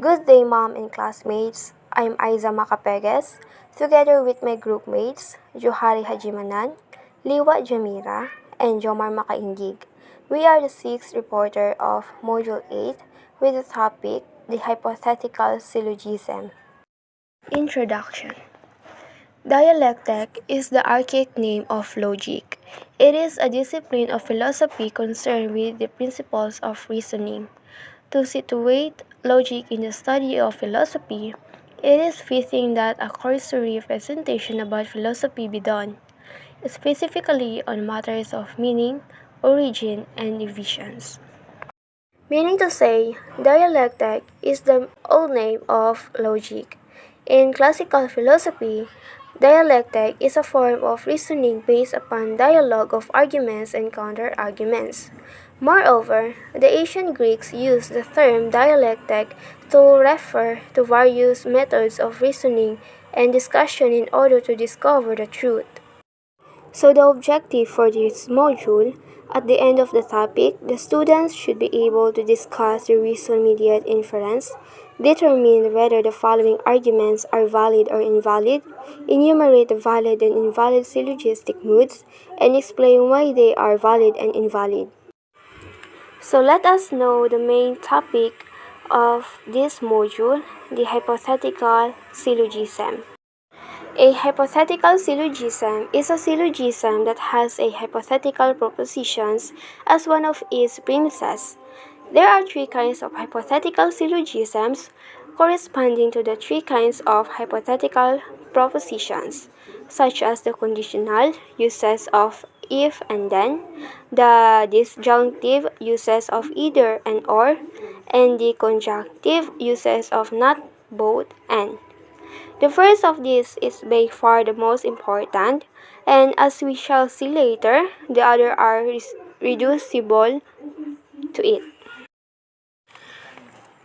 Good day, Mom and classmates. I'm Aiza Macapegues, together with my group mates, Johari Hajimanan, Liwa Jamira, and Jomar Makaingig. We are the sixth reporter of Module 8 with the topic, the hypothetical syllogism. Introduction. Dialectic is the archaic name of logic. It is a discipline of philosophy concerned with the principles of reasoning. To situate logic in the study of philosophy, it is fitting that a cursory presentation about philosophy be done, specifically on matters of meaning, origin, and divisions. Meaning to say, dialectic is the old name of logic. In classical philosophy, dialectic is a form of reasoning based upon dialogue of arguments and counter-arguments. Moreover, the ancient Greeks used the term dialectic to refer to various methods of reasoning and discussion in order to discover the truth. So the objective for this module, at the end of the topic, the students should be able to discuss the reason-mediated inference, determine whether the following arguments are valid or invalid, enumerate the valid and invalid syllogistic moods, and explain why they are valid and invalid. So let us know the main topic of this module, the hypothetical syllogism. A hypothetical syllogism is a syllogism that has a hypothetical propositions as one of its premises. There are three kinds of hypothetical syllogisms corresponding to the three kinds of hypothetical propositions, such as the conditional uses of if and then, the disjunctive uses of either and or, and the conjunctive uses of not, both, and. The first of these is by far the most important, and as we shall see later, the other are reducible to it.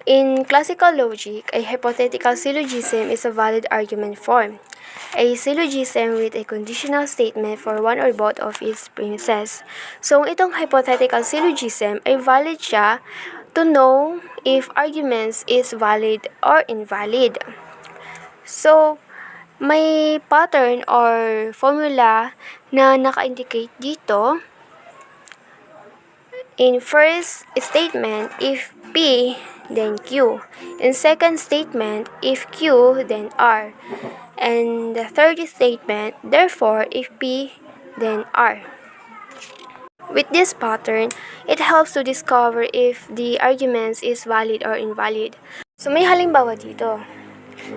In classical logic, a hypothetical syllogism is a valid argument form. A syllogism with a conditional statement for one or both of its premises. So, itong hypothetical syllogism ay valid siya to know if arguments is valid or invalid. So, may pattern or formula na naka-indicate dito. In first statement, if P, then Q. In second statement, if Q, then R. And the third statement, therefore, if P, then R. With this pattern, it helps to discover if the arguments is valid or invalid. So, may halimbawa dito.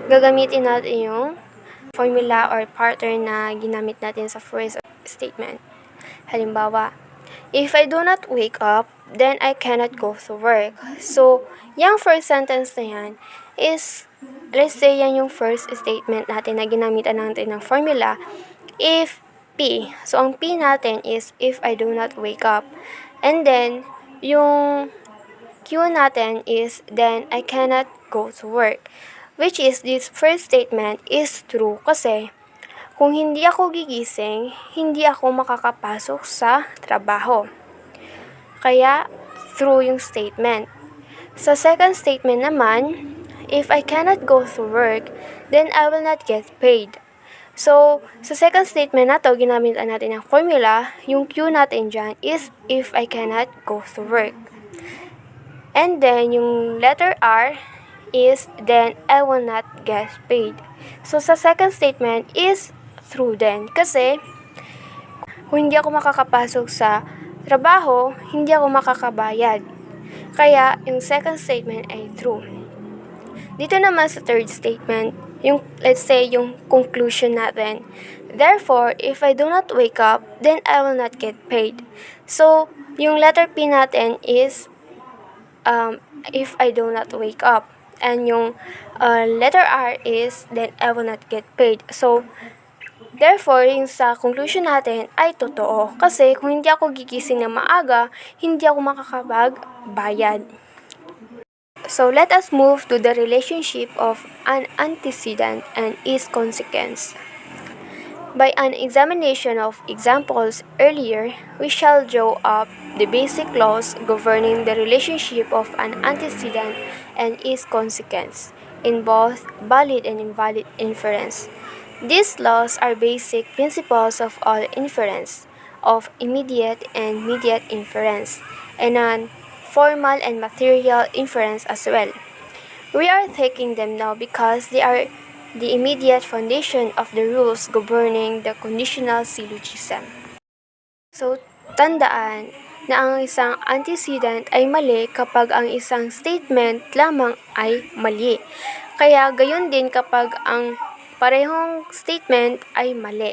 Gagamitin natin yung formula or pattern na ginamit natin sa first statement. Halimbawa, if I do not wake up, then I cannot go to work. So, yung first sentence na yan is, let's say yan yung first statement natin na ginamitan natin ng formula, if P. So, ang P natin is if I do not wake up. And then, yung Q natin is then I cannot go to work. Which is, this first statement is true kasi kung hindi ako gigising, hindi ako makakapasok sa trabaho. Kaya, true yung statement. Sa second statement naman, if I cannot go to work, then I will not get paid. So, sa second statement na to, ginamit natin ang formula, yung Q natin dyan is if I cannot go to work. And then, yung letter R is then I will not get paid. So, sa second statement is true din. Kasi, kung hindi ako makakapasok sa trabaho, hindi ako makakabayad. Kaya, yung second statement ay true. Dito naman sa third statement, yung, let's say, yung conclusion natin. Therefore, if I do not wake up, then I will not get paid. So, yung letter P natin is if I do not wake up. And yung letter R is then I will not get paid. So, therefore, yung sa conclusion natin ay totoo. Kasi kung hindi ako gigising na maaga, hindi ako makakapagbayad. So, let us move to the relationship of an antecedent and its consequence. By an examination of examples earlier, we shall draw up the basic laws governing the relationship of an antecedent and is consequence in both valid and invalid inference. These laws are basic principles of all inference, of immediate and mediate inference, and on formal and material inference as well. We are taking them now because they are the immediate foundation of the rules governing the conditional syllogism. So, tandaan na ang isang antecedent ay mali kapag ang isang statement lamang ay mali. Kaya gayon din kapag ang parehong statement ay mali.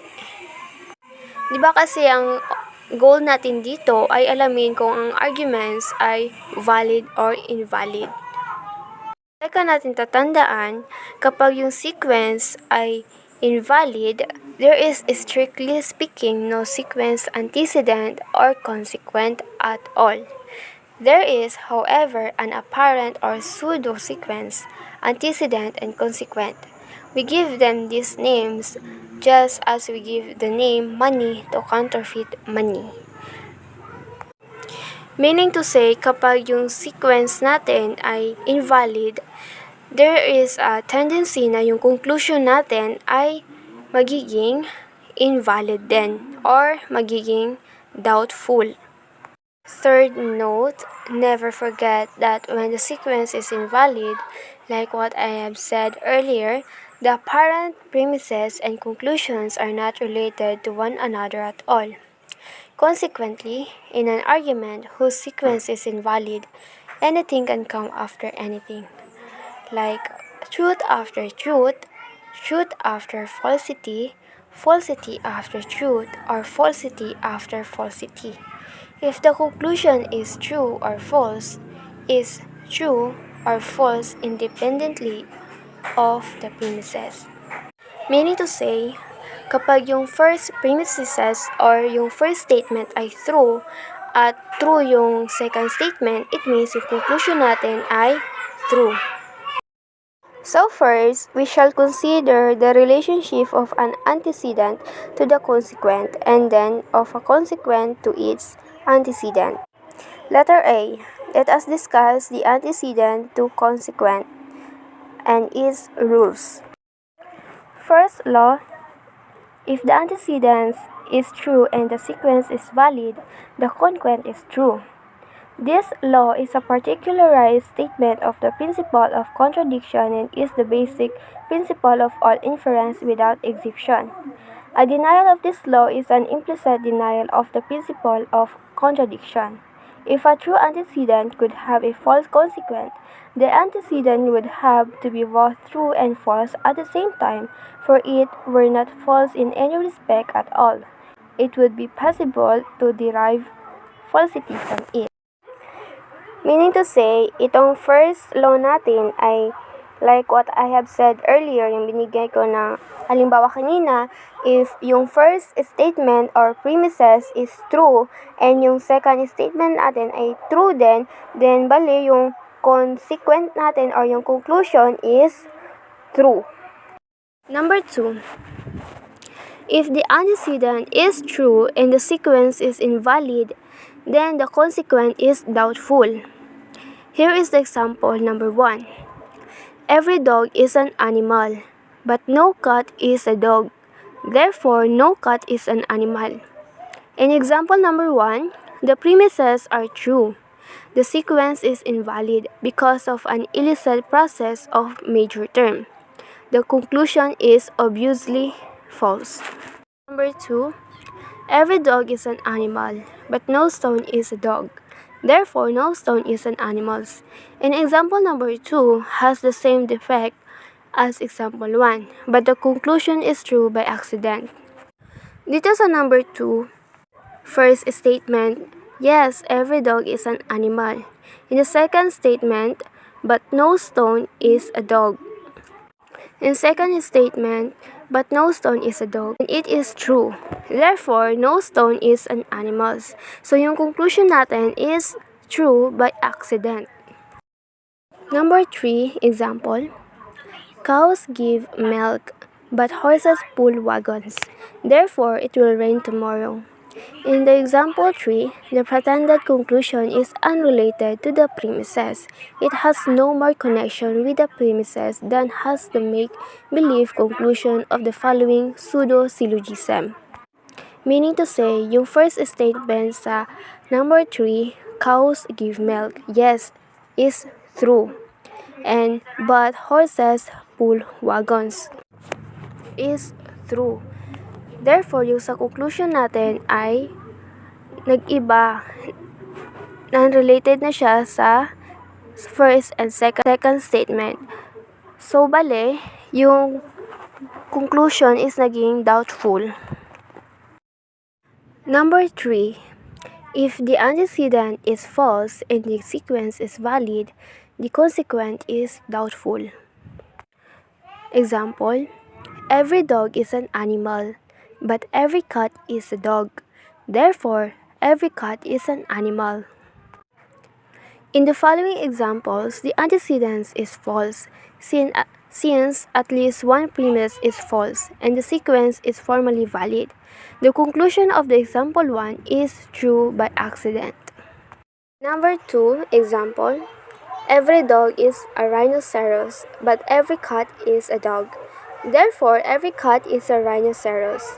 Di ba kasi ang goal natin dito ay alamin kung ang arguments ay valid or invalid. Teka natin tatandaan, kapag yung sequence ay invalid, there is strictly speaking no sequence antecedent or consequent at all. There is, however, an apparent or pseudo-sequence, antecedent and consequent. We give them these names just as we give the name money to counterfeit money. Meaning to say, kapag yung sequence natin ay invalid, there is a tendency na yung conclusion natin ay magiging invalid din or magiging doubtful. Third note, never forget that when the sequence is invalid, like what I have said earlier, the apparent premises and conclusions are not related to one another at all. Consequently, in an argument whose sequence is invalid, anything can come after anything, like truth after truth, truth after falsity, falsity after truth, or falsity after falsity. If the conclusion is true or false, is true or false independently of the premises. Meaning to say, kapag yung first premises or yung first statement ay true at true yung second statement, it means yung conclusion natin ay true. So first, we shall consider the relationship of an antecedent to the consequent and then of a consequent to its antecedent. Letter A. Let us discuss the antecedent to consequent and its rules. First law, if the antecedent is true and the sequence is valid, the consequent is true. This law is a particularized statement of the principle of contradiction and is the basic principle of all inference without exception. A denial of this law is an implicit denial of the principle of contradiction. If a true antecedent could have a false consequent, the antecedent would have to be both true and false at the same time, for it were not false in any respect at all. It would be possible to derive falsity from it. Meaning to say, itong first law natin ay like what I have said earlier, yung binigay ko na halimbawa kanina, if yung first statement or premises is true and yung second statement natin ay true din, then bali yung consequent natin or yung conclusion is true. Number 2, if the antecedent is true and the sequence is invalid, then the consequent is doubtful. Here is the example number 1. Every dog is an animal, but no cat is a dog. Therefore, no cat is an animal. In example number 1, the premises are true. The sequence is invalid because of an illicit process of major term. The conclusion is obviously false. Number 2, every dog is an animal, but no stone is a dog. Therefore, no stone is an animal. And example number 2 has the same defect as example 1, but the conclusion is true by accident. Dito sa number 2, first statement, yes, every dog is an animal. In the second statement, but no stone is a dog. In second statement, but no stone is a dog. And it is true. Therefore, no stone is an animal. So, yung conclusion natin is true by accident. Number 3, example. Cows give milk, but horses pull wagons. Therefore, it will rain tomorrow. In the example 3, the pretended conclusion is unrelated to the premises. It has no more connection with the premises than has the make-believe conclusion of the following pseudo-syllogism. Meaning to say, yung first statement sa number 3, cows give milk, yes, is true. But horses pull wagons is true. Therefore, yung sa conclusion natin ay nag-iba. Non-related na siya sa first and second statement. So, bale, yung conclusion is naging doubtful. Number 3. If the antecedent is false and the sequence is valid, the consequent is doubtful. Example, every dog is an animal, but every cat is a dog. Therefore, every cat is an animal. In the following examples, the antecedent is false, since at least one premise is false and the sequence is formally valid. The conclusion of the example 1 is true by accident. Number 2 example, every dog is a rhinoceros, but every cat is a dog. Therefore, every cat is a rhinoceros.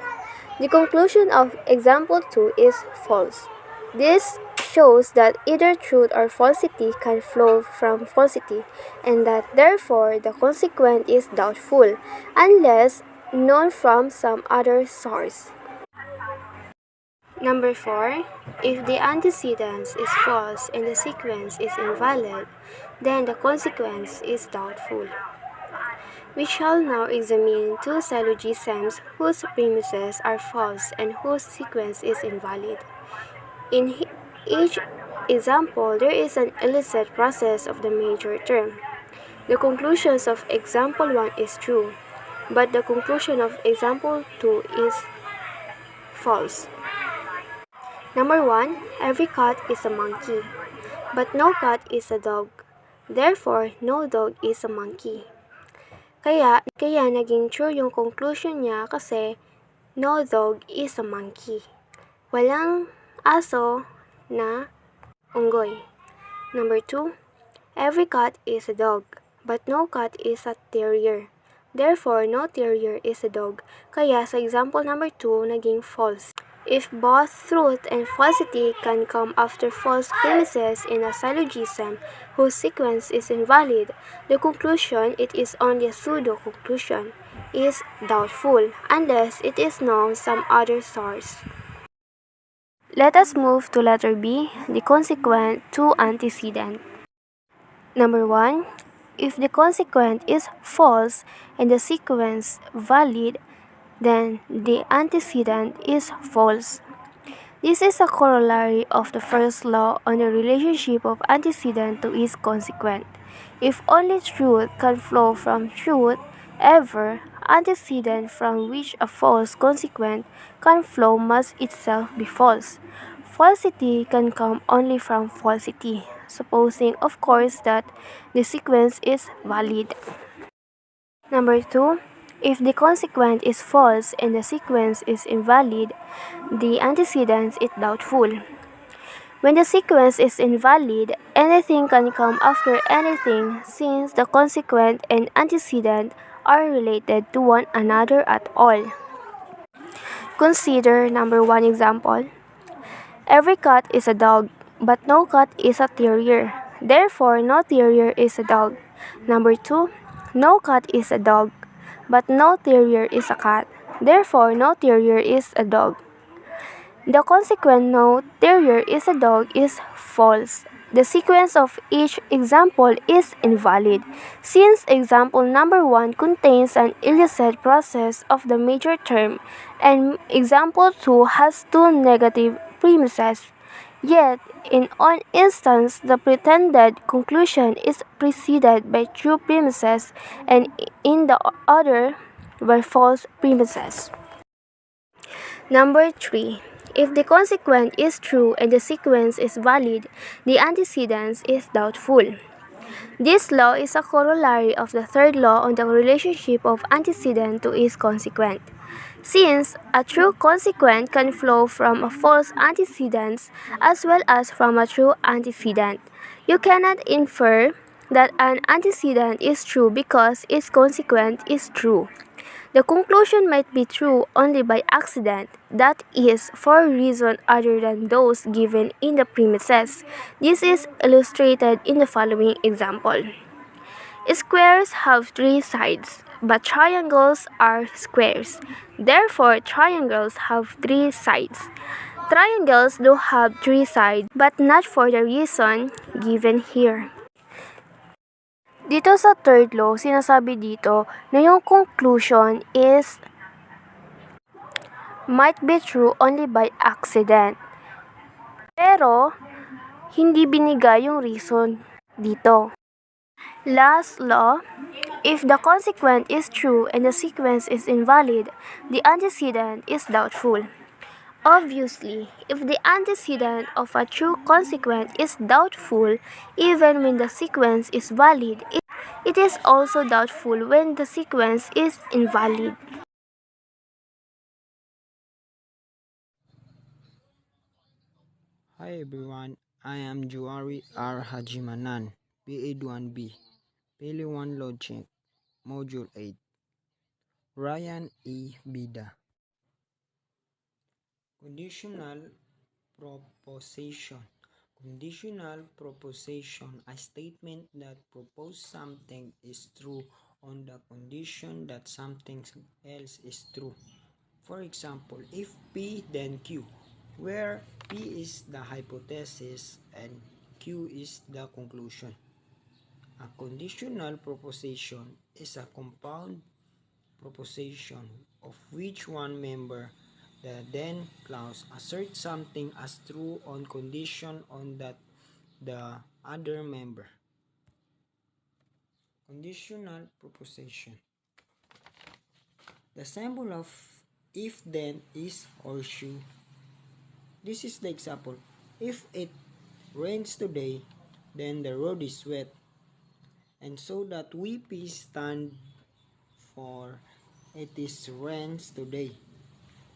The conclusion of example 2 is false. This shows that either truth or falsity can flow from falsity, and that therefore the consequent is doubtful, unless known from some other source. Number 4. If the antecedent is false and the sequence is invalid, then the consequence is doubtful. We shall now examine two syllogisms whose premises are false and whose sequence is invalid. In each example, there is an illicit process of the major term. The conclusions of example 1 is true, but the conclusion of example 2 is false. Number 1, every cat is a monkey, but no cat is a dog. Therefore, no dog is a monkey. Kaya naging true yung conclusion niya kasi no dog is a monkey. Walang aso na unggoy. Number 2, every cat is a dog, but no cat is a terrier. Therefore, no terrier is a dog. Kaya sa example number 2, naging false. If both truth and falsity can come after false premises in a syllogism whose sequence is invalid, the conclusion, it is only a pseudo-conclusion, is doubtful, unless it is known some other source. Let us move to letter B, the consequent to antecedent. Number 1, if the consequent is false and the sequence valid, then the antecedent is false. This is a corollary of the first law on the relationship of antecedent to its consequent. If only truth can flow from truth, ever, antecedent from which a false consequent can flow must itself be false. Falsity can come only from falsity, supposing, of course, that the sequence is valid. Number 2, if the consequent is false and the sequence is invalid, the antecedent is doubtful. When the sequence is invalid, anything can come after anything since the consequent and antecedent are related to one another at all. Consider number 1 example. Every cat is a dog, but no cat is a terrier. Therefore, no terrier is a dog. Number 2, no cat is a dog, but no terrier is a cat. Therefore, no terrier is a dog. The consequent no terrier is a dog is false. The sequence of each example is invalid, since example number 1 contains an illicit process of the major term, and example 2 has two negative premises. Yet, in one instance, the pretended conclusion is preceded by true premises, and in the other, by false premises. Number 3. If the consequent is true and the sequence is valid, the antecedent is doubtful. This law is a corollary of the third law on the relationship of antecedent to its consequent. since a true consequent can flow from a false antecedent as well as from a true antecedent. You cannot infer that an antecedent is true because its consequent is true. The conclusion might be true only by accident, that is, for a reason other than those given in the premises. This is illustrated in the following example. Squares have three sides, but triangles are squares. Therefore, triangles have three sides. Triangles do have three sides, but not for the reason given here. Dito sa third law, sinasabi dito na yung conclusion is might be true only by accident. Pero, hindi binigay yung reason dito. Last law, if the consequent is true and the sequence is invalid, the antecedent is doubtful. Obviously, if the antecedent of a true consequent is doubtful even when the sequence is valid, it is also doubtful when the sequence is invalid. Hi everyone, I am Juari R. Hajimanan, PA1B, Pili 1 Logic, Module 8. Ryan E. Bida. Conditional proposition. Conditional proposition, a statement that proposes something is true on the condition that something else is true. For example, if P then Q, where P is the hypothesis and Q is the conclusion. A conditional proposition is a compound proposition of which one member, the then clause, asserts something as true on condition on that the other member. Conditional proposition. The symbol of if then is horseshoe. This is the example. If it rains today, then the road is wet. And so that VP stand for it is rains today.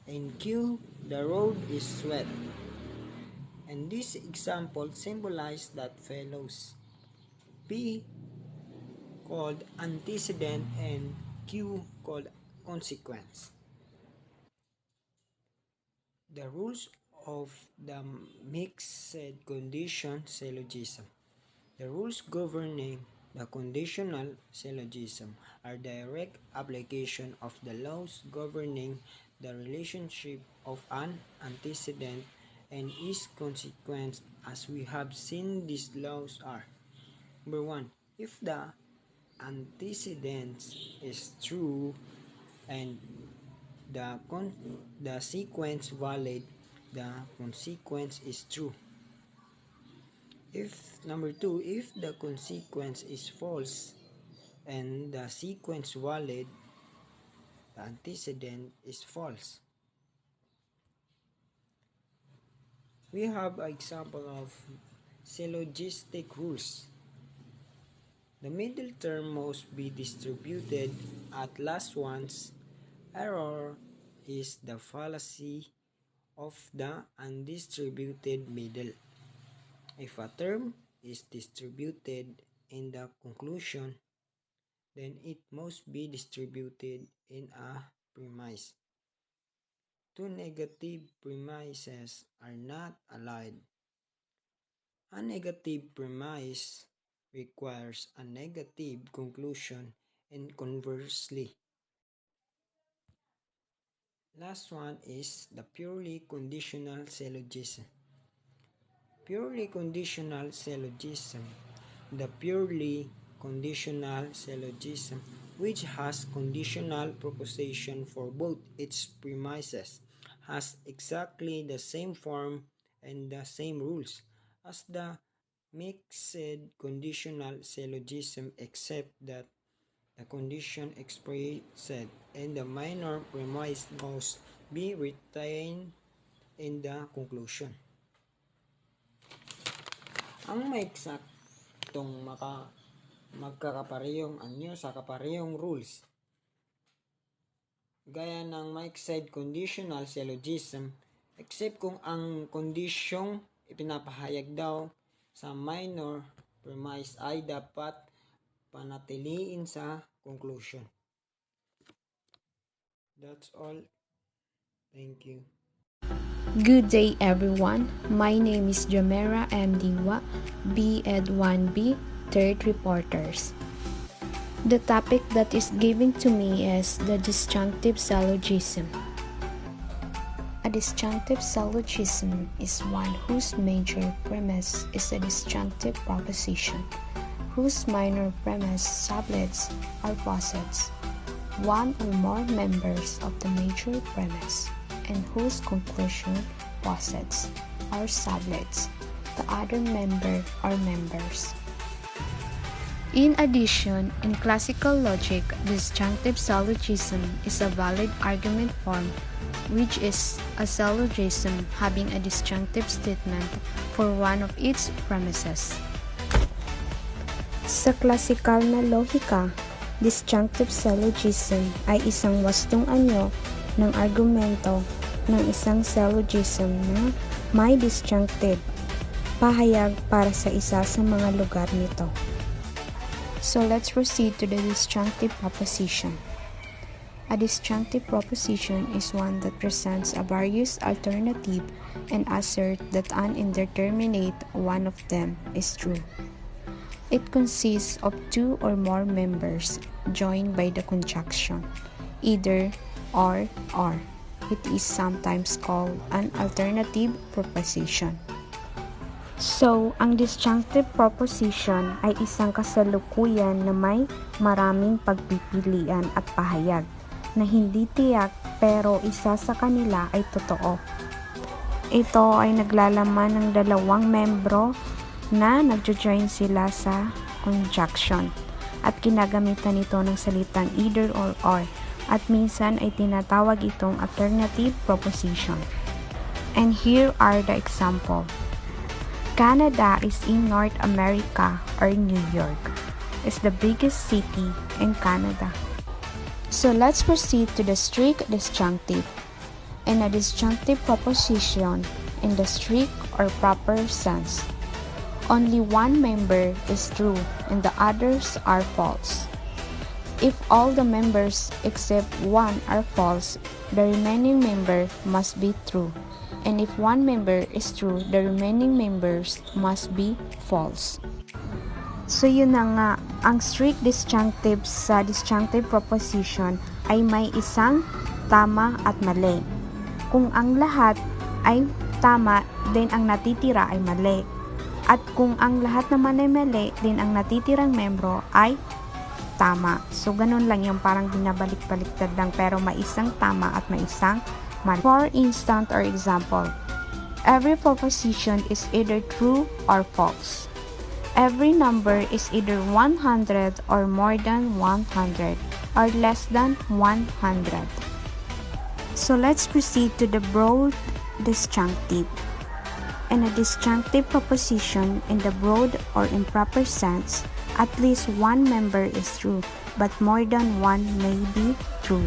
And Q, the road is wet. And this example symbolizes that fellows. P called antecedent and Q called consequence. The rules of the mixed condition syllogism. The rules governing the conditional syllogism are direct application of the laws governing the relationship of an antecedent and its consequence, as we have seen. These laws are: number 1, if the antecedent is true and the sequence valid, the consequence is true. If number 2, if the consequence is false and the sequence valid, the antecedent is false. We have an example of syllogistic rules. The middle term must be distributed at last once. Error is the fallacy of the undistributed middle. If a term is distributed in the conclusion, then it must be distributed in a premise. Two negative premises are not allowed. A negative premise requires a negative conclusion, and conversely. Last one is the purely conditional syllogism. Purely conditional syllogism. The purely conditional syllogism, which has conditional proposition for both its premises, has exactly the same form and the same rules as the mixed conditional syllogism, except that the condition expressed in the minor premise must be retained in the conclusion. Ang maeksaktong magkakaparehong anyo sa kaparehong rules gaya ng mixed conditional syllogism, except kung ang kondisyong ipinapahayag daw sa minor premise ay dapat panatiliin sa conclusion. That's all. Thank you. Good day everyone. My name is Jamera M. Diwa, B.Ed 1B, Third Reporters. The topic that is given to me is the disjunctive syllogism. A disjunctive syllogism is one whose major premise is a disjunctive proposition, whose minor premise sublets or posits one or more members of the major premise, and whose conclusion posits or sublets the other member or members. In addition, in classical logic, disjunctive syllogism is a valid argument form, which is a syllogism having a disjunctive statement for one of its premises. Sa classical na lohika, disjunctive syllogism ay isang wastong anyo ng argumento ng isang syllogism na may disjunctive pahayag para sa isa sa mga lugar nito. So let's proceed to the disjunctive proposition. A disjunctive proposition is one that presents a various alternative and assert that an indeterminate one of them is true. It consists of two or more members joined by the conjunction either or. It is sometimes called an alternative proposition. So, ang disjunctive proposition ay isang kasalukuyan na may maraming pagpipilian at pahayag na hindi tiyak pero isa sa kanila ay totoo. Ito ay naglalaman ng dalawang membro na nagjo-join sila sa conjunction at kinagamitan ito ng salitang either or at minsan ay tinatawag itong alternative proposition. And here are the example. Canada is in North America, or New York is the biggest city in Canada. So let's proceed to the strict disjunctive. In a disjunctive proposition, in the strict or proper sense, only one member is true and the others are false. If all the members except one are false, the remaining member must be true. And if one member is true, the remaining members must be false. So yun na nga, ang strict disjunctive sa disjunctive proposition ay may isang tama at mali. Kung ang lahat ay tama, then ang natitira ay mali. At kung ang lahat naman ay mali, then ang natitirang membro ay tama. So ganun lang yung parang binabalik-baliktad lang pero may isang tama at may isang mali. For instance or example, every proposition is either true or false. Every number is either 100 or more than 100 or less than 100. So let's proceed to the broad disjunctive. In a disjunctive proposition in the broad or improper sense, at least one member is true, but more than one may be true.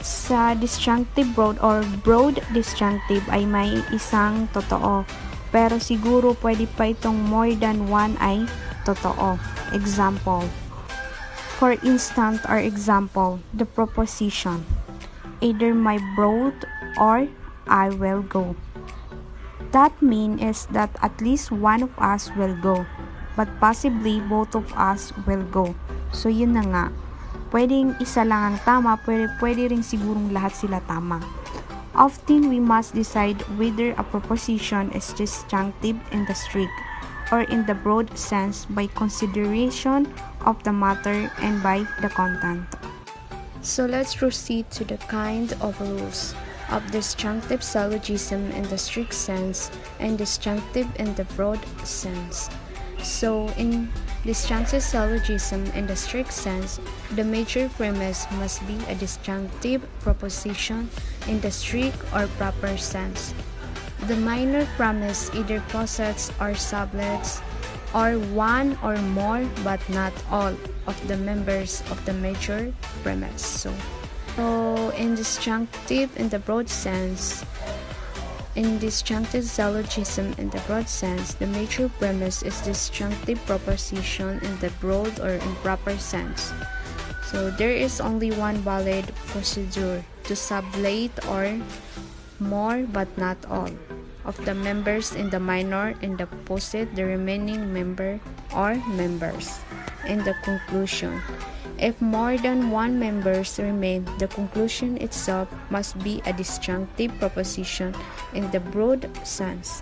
Sa disjunctive broad or broad disjunctive ay may isang totoo, pero siguro pwede pa itong more than one ay totoo. Example. For instance or example, the proposition, either my broad or I will go. That mean is that at least one of us will go, but possibly both of us will go. So yun na nga. Pwedeng isa lang ang tama, pwede rin sigurong lahat sila tama. Often we must decide whether a proposition is disjunctive in the strict or in the broad sense by consideration of the matter and by the content. So let's proceed to the kind of rules of disjunctive syllogism in the strict sense and disjunctive in the broad sense. So in disjunctive syllogism in the strict sense, the major premise must be a disjunctive proposition in the strict or proper sense. The minor premise either posits or sublets or one or more but not all of the members of the major premise. So So, in the broad sense, in disjunctive syllogism in the broad sense, the major premise is disjunctive proposition in the broad or improper sense. So there is only one valid procedure to sublate or more but not all of the members in the minor and deposit the remaining member or members in the conclusion. If more than one members remain, the conclusion itself must be a disjunctive proposition in the broad sense.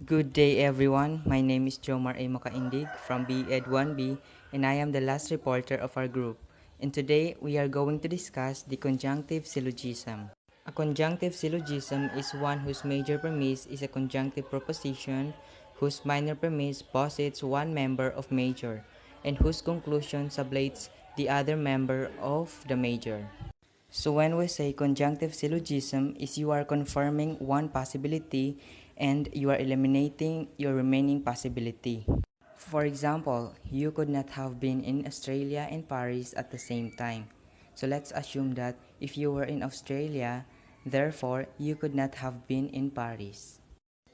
Good day everyone, my name is Jomar A. Makaindig from B.Ed 1B and I am the last reporter of our group. And today we are going to discuss the conjunctive syllogism. A conjunctive syllogism is one whose major premise is a conjunctive proposition, whose minor premise posits one member of major, and whose conclusion sublates the other member of the major. So when we say conjunctive syllogism is you are confirming one possibility and you are eliminating your remaining possibility. For example, you could not have been in Australia and Paris at the same time. So let's assume that if you were in Australia, therefore you could not have been in Paris.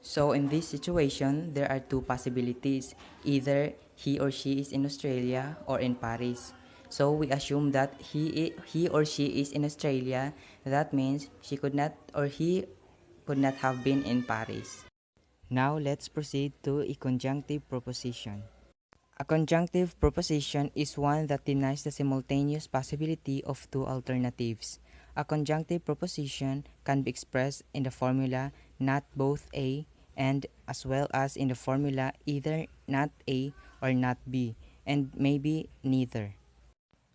So in this situation, there are two possibilities. Either he or she is in Australia or in Paris. So we assume that he or she is in Australia. That means she could not or he could not have been in Paris. Now let's proceed to a conjunctive proposition. A conjunctive proposition is one that denies the simultaneous possibility of two alternatives. A conjunctive proposition can be expressed in the formula not both A and as well as in the formula either not A or not B and maybe neither.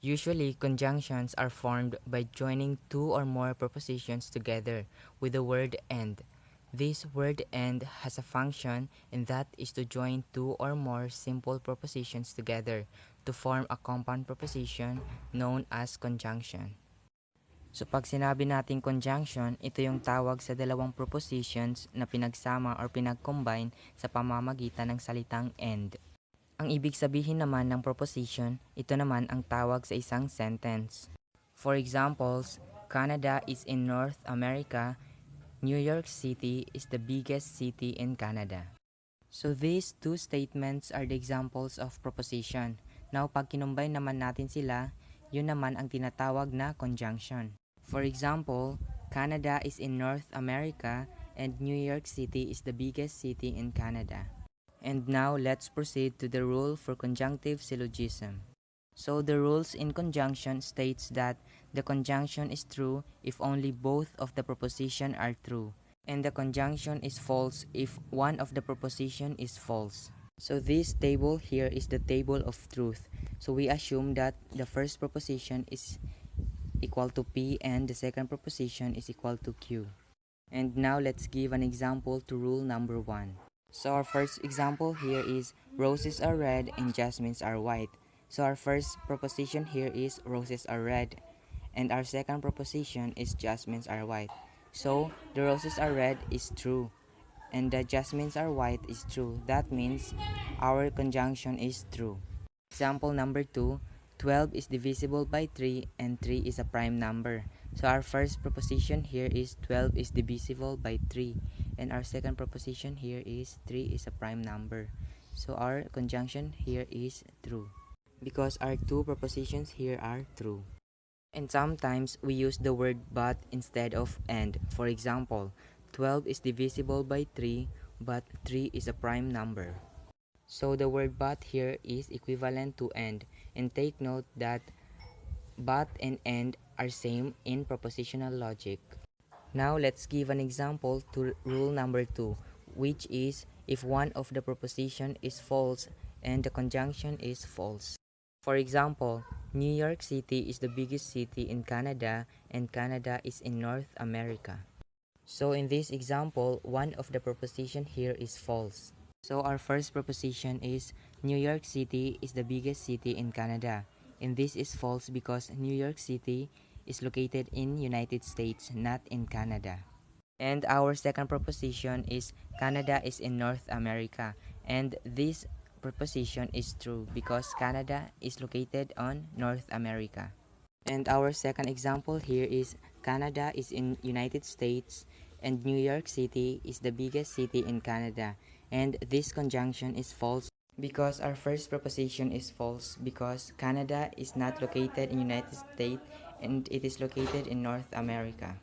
Usually, conjunctions are formed by joining two or more prepositions together with the word and. This word and has a function, and that is to join two or more simple prepositions together to form a compound preposition known as conjunction. So pag sinabi nating conjunction, ito yung tawag sa dalawang prepositions na pinagsama or pinag-combine sa pamamagitan ng salitang and. Ang ibig sabihin naman ng proposition, ito naman ang tawag sa isang sentence. For examples, Canada is in North America. New York City is the biggest city in Canada. So these two statements are the examples of proposition. Now pag kinumbine naman natin sila, yun naman ang tinatawag na conjunction. For example, Canada is in North America and New York City is the biggest city in Canada. And now let's proceed to the rule for conjunctive syllogism. So the rules in conjunction states that the conjunction is true if only both of the proposition are true, and the conjunction is false if one of the proposition is false. So this table here is the table of truth. So we assume that the first proposition is equal to P and the second proposition is equal to Q. And now let's give an example to rule number 1. So our first example here is roses are red and jasmines are white. So our first proposition here is roses are red and our second proposition is jasmines are white. So the roses are red is true and the jasmines are white is true. That means our conjunction is true. Example number 2, 12 is divisible by 3 and 3 is a prime number. So our first proposition here is 12 is divisible by 3 and our second proposition here is 3 is a prime number. So our conjunction here is true because our two propositions here are true. And sometimes we use the word but instead of and. For example, 12 is divisible by 3 but 3 is a prime number. So the word but here is equivalent to and take note that but and end are same in propositional logic. Now let's give an example to rule number 2, which is if one of the proposition is false and the conjunction is false. For example, New York City is the biggest city in Canada and Canada is in North America. So in this example, one of the proposition here is false. So our first proposition is New York City is the biggest city in Canada. And this is false because New York City is located in United States, not in Canada. And our second proposition is Canada is in North America. And this proposition is true because Canada is located on North America. And our second example here is Canada is in United States and New York City is the biggest city in Canada. And this conjunction is false because our first proposition is false because Canada is not located in United States and it is located in North America.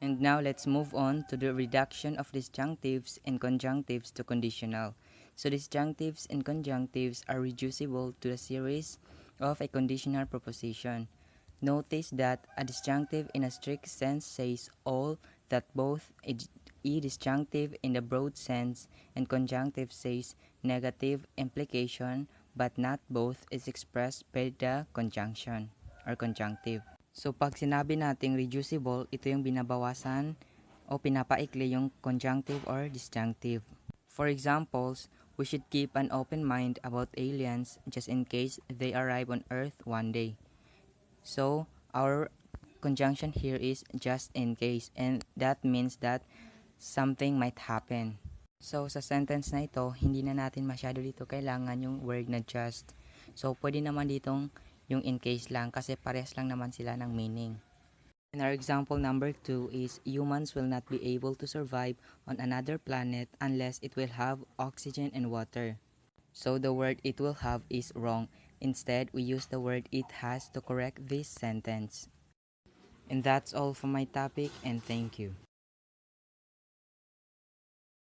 And now let's move on to the reduction of disjunctives and conjunctives to conditional. So disjunctives and conjunctives are reducible to the series of a conditional proposition. Notice that a disjunctive in a strict sense says all that both a disjunctive in the broad sense and conjunctive says negative implication but not both is expressed by the conjunction or conjunctive. So pag sinabi nating reducible, ito yung binabawasan o pinapaikli yung conjunctive or disjunctive. For examples, we should keep an open mind about aliens just in case they arrive on Earth one day. So, our conjunction here is just in case and that means that something might happen. So, sa sentence na ito, hindi na natin masyado dito kailangan yung word na just. So, pwede naman ditong yung in case lang kasi pares lang naman sila ng meaning. And our example number 2 is humans will not be able to survive on another planet unless it will have oxygen and water. So the word it will have is wrong. Instead, we use the word it has to correct this sentence. And that's all for my topic and thank you.